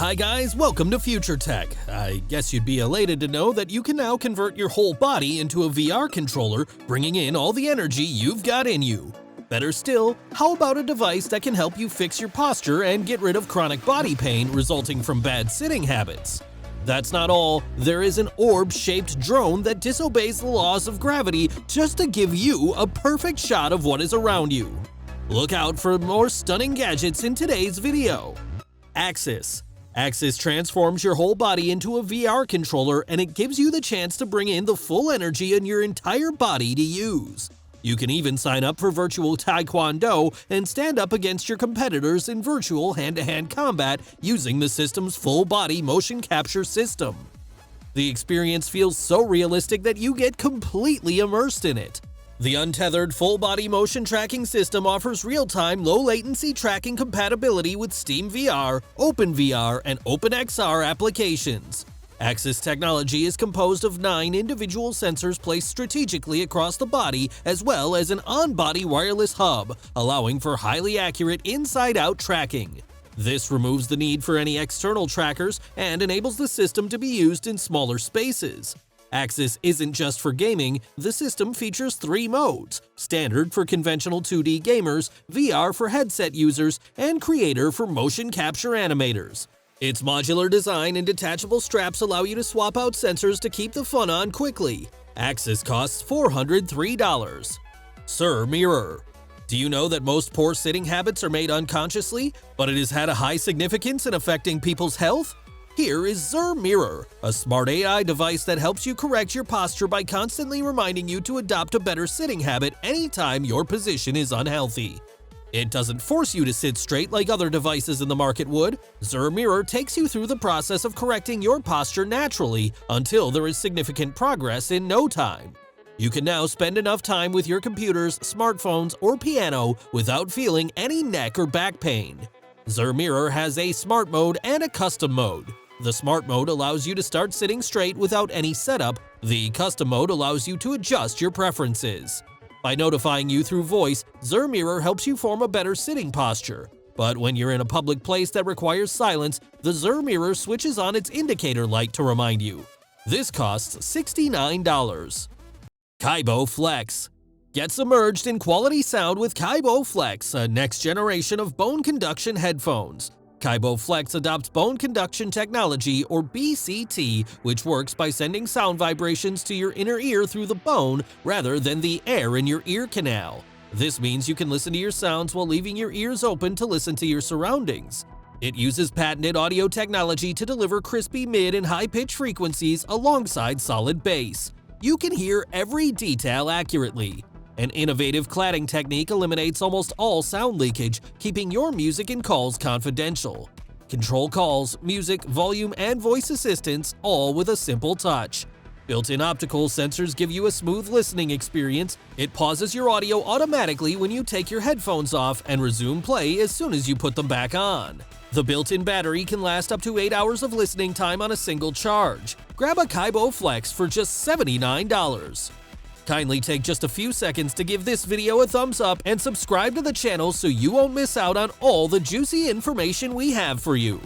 Hi guys, welcome to Future Tech. I guess you'd be elated to know that you can now convert your whole body into a VR controller, bringing in all the energy you've got in you. Better still, how about a device that can help you fix your posture and get rid of chronic body pain resulting from bad sitting habits? That's not all, there is an orb-shaped drone that disobeys the laws of gravity just to give you a perfect shot of what is around you. Look out for more stunning gadgets in today's video. Axis. Axis transforms your whole body into a VR controller, and it gives you the chance to bring in the full energy in your entire body to use. You can even sign up for virtual taekwondo and stand up against your competitors in virtual hand-to-hand combat using the system's full-body motion capture system. The experience feels so realistic that you get completely immersed in it. The untethered full-body motion tracking system offers real-time, low-latency tracking compatibility with Steam VR, OpenVR, and OpenXR applications. Axis technology is composed of 9 individual sensors placed strategically across the body, as well as an on-body wireless hub, allowing for highly accurate inside-out tracking. This removes the need for any external trackers and enables the system to be used in smaller spaces. Axis isn't just for gaming, the system features 3 modes: Standard for conventional 2D gamers, VR for headset users, and Creator for motion capture animators. Its modular design and detachable straps allow you to swap out sensors to keep the fun on quickly. Axis costs $403. CZUR Mirror. Do you know that most poor sitting habits are made unconsciously, but it has had a high significance in affecting people's health? Here is CZUR Mirror, a smart AI device that helps you correct your posture by constantly reminding you to adopt a better sitting habit anytime your position is unhealthy. It doesn't force you to sit straight like other devices in the market would. CZUR Mirror takes you through the process of correcting your posture naturally until there is significant progress in no time. You can now spend enough time with your computers, smartphones, or piano without feeling any neck or back pain. CZUR Mirror has a smart mode and a custom mode. The smart mode allows you to start sitting straight without any setup. The custom mode allows you to adjust your preferences. By notifying you through voice, CZUR Mirror helps you form a better sitting posture. But when you're in a public place that requires silence, the CZUR Mirror switches on its indicator light to remind you. This costs $69. Kaibo Flex. Get submerged in quality sound with Kaibo Flex, a next generation of bone conduction headphones. Kaibo Flex adopts bone conduction technology, or BCT, which works by sending sound vibrations to your inner ear through the bone rather than the air in your ear canal. This means you can listen to your sounds while leaving your ears open to listen to your surroundings. It uses patented audio technology to deliver crispy mid and high-pitch frequencies alongside solid bass. You can hear every detail accurately. An innovative cladding technique eliminates almost all sound leakage, keeping your music and calls confidential. Control calls, music, volume, and voice assistance, all with a simple touch. Built-in optical sensors give you a smooth listening experience. It pauses your audio automatically when you take your headphones off and resume play as soon as you put them back on. The built-in battery can last up to 8 hours of listening time on a single charge. Grab a Kaibo Flex for just $79. Kindly take just a few seconds to give this video a thumbs up and subscribe to the channel so you won't miss out on all the juicy information we have for you.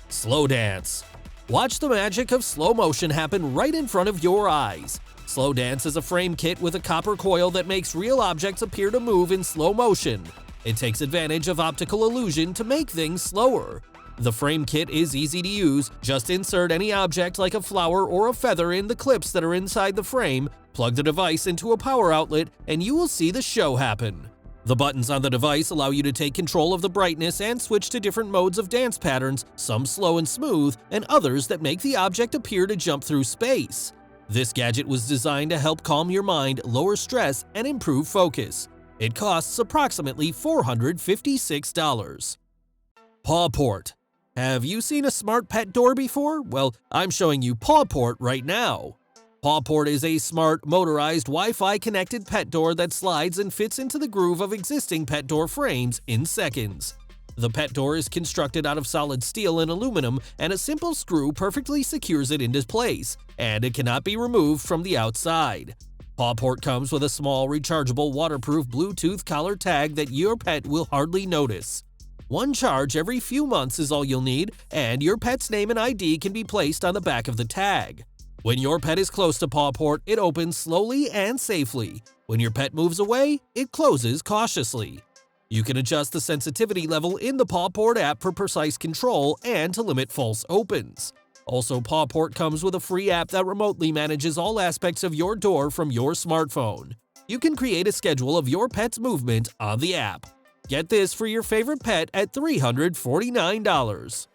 Slow Dance. Watch the magic of slow motion happen right in front of your eyes. Slow Dance is a frame kit with a copper coil that makes real objects appear to move in slow motion. It takes advantage of optical illusion to make things slower. The frame kit is easy to use. Just insert any object like a flower or a feather in the clips that are inside the frame, plug the device into a power outlet, and you will see the show happen. The buttons on the device allow you to take control of the brightness and switch to different modes of dance patterns, some slow and smooth, and others that make the object appear to jump through space. This gadget was designed to help calm your mind, lower stress, and improve focus. It costs approximately $456. Pawport. Have you seen a smart pet door before? Well, I'm showing you Pawport right now. Pawport is a smart, motorized, Wi-Fi connected pet door that slides and fits into the groove of existing pet door frames in seconds. The pet door is constructed out of solid steel and aluminum, and a simple screw perfectly secures it into place, and it cannot be removed from the outside. Pawport comes with a small, rechargeable, waterproof Bluetooth collar tag that your pet will hardly notice. One charge every few months is all you'll need, and your pet's name and ID can be placed on the back of the tag. When your pet is close to Pawport, it opens slowly and safely. When your pet moves away, it closes cautiously. You can adjust the sensitivity level in the Pawport app for precise control and to limit false opens. Also, Pawport comes with a free app that remotely manages all aspects of your door from your smartphone. You can create a schedule of your pet's movement on the app. Get this for your favorite pet at $349.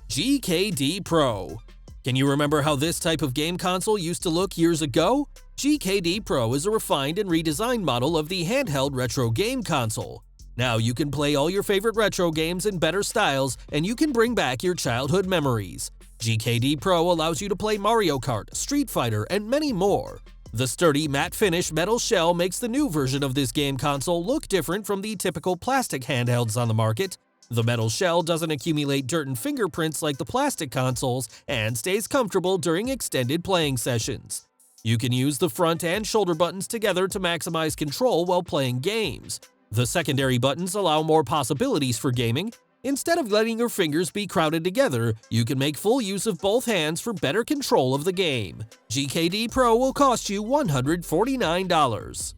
GKD Pro. Can you remember how this type of game console used to look years ago? GKD Pro is a refined and redesigned model of the handheld retro game console. Now you can play all your favorite retro games in better styles, and you can bring back your childhood memories. GKD Pro allows you to play Mario Kart, Street Fighter, and many more. The sturdy matte finish metal shell makes the new version of this game console look different from the typical plastic handhelds on the market. The metal shell doesn't accumulate dirt and fingerprints like the plastic consoles and stays comfortable during extended playing sessions. You can use the front and shoulder buttons together to maximize control while playing games. The secondary buttons allow more possibilities for gaming. Instead of letting your fingers be crowded together, you can make full use of both hands for better control of the game. GKD Pro will cost you $149.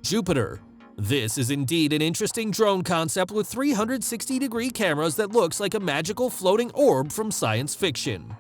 Jupiter. This is indeed an interesting drone concept with 360-degree cameras that looks like a magical floating orb from science fiction.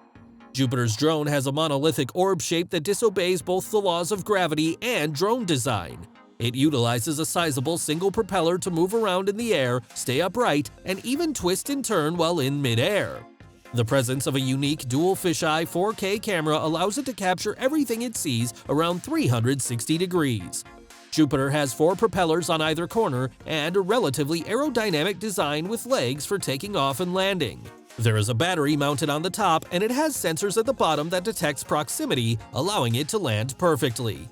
Jupiter's drone has a monolithic orb shape that disobeys both the laws of gravity and drone design. It utilizes a sizable single propeller to move around in the air, stay upright, and even twist and turn while in mid-air. The presence of a unique dual fisheye 4K camera allows it to capture everything it sees around 360 degrees. Jupiter has 4 propellers on either corner and a relatively aerodynamic design with legs for taking off and landing. There is a battery mounted on the top, and it has sensors at the bottom that detects proximity, allowing it to land perfectly.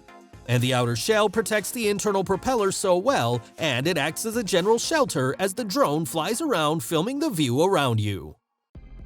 And the outer shell protects the internal propeller so well, and it acts as a general shelter as the drone flies around filming the view around you.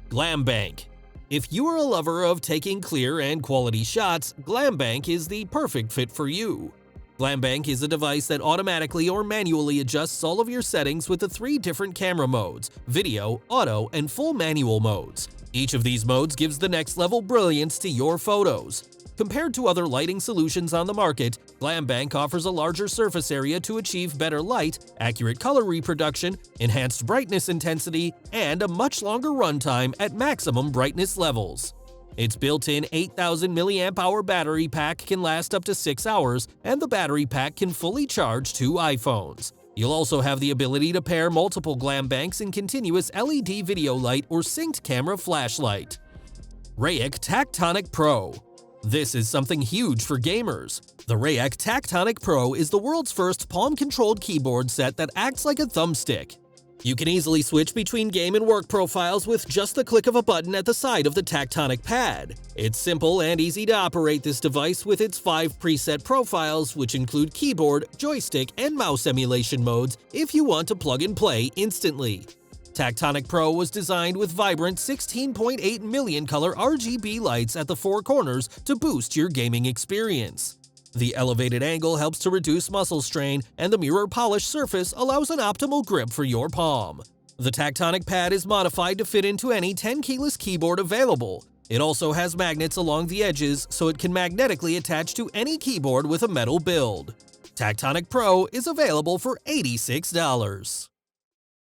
Glambank. If you are a lover of taking clear and quality shots, Glambank is the perfect fit for you. Glambank is a device that automatically or manually adjusts all of your settings with the 3 different camera modes: video, auto, and full manual modes. Each of these modes gives the next level brilliance to your photos. Compared to other lighting solutions on the market, Glambank offers a larger surface area to achieve better light, accurate color reproduction, enhanced brightness intensity, and a much longer runtime at maximum brightness levels. Its built-in 8,000 mAh battery pack can last up to 6 hours, and the battery pack can fully charge 2 iPhones. You'll also have the ability to pair multiple Glambanks in continuous LED video light or synced camera flashlight. WRAEK Tactonic Pro. This is something huge for gamers. The WRAEK Tactonic Pro is the world's first palm-controlled keyboard set that acts like a thumbstick. You can easily switch between game and work profiles with just the click of a button at the side of the Tactonic pad. It's simple and easy to operate this device with its 5 preset profiles, which include keyboard, joystick, and mouse emulation modes if you want to plug and play instantly. Tactonic Pro was designed with vibrant 16.8 million color RGB lights at the 4 corners to boost your gaming experience. The elevated angle helps to reduce muscle strain, and the mirror polished surface allows an optimal grip for your palm. The Tactonic pad is modified to fit into any 10-keyless keyboard available. It also has magnets along the edges, so it can magnetically attach to any keyboard with a metal build. Tactonic Pro is available for $86.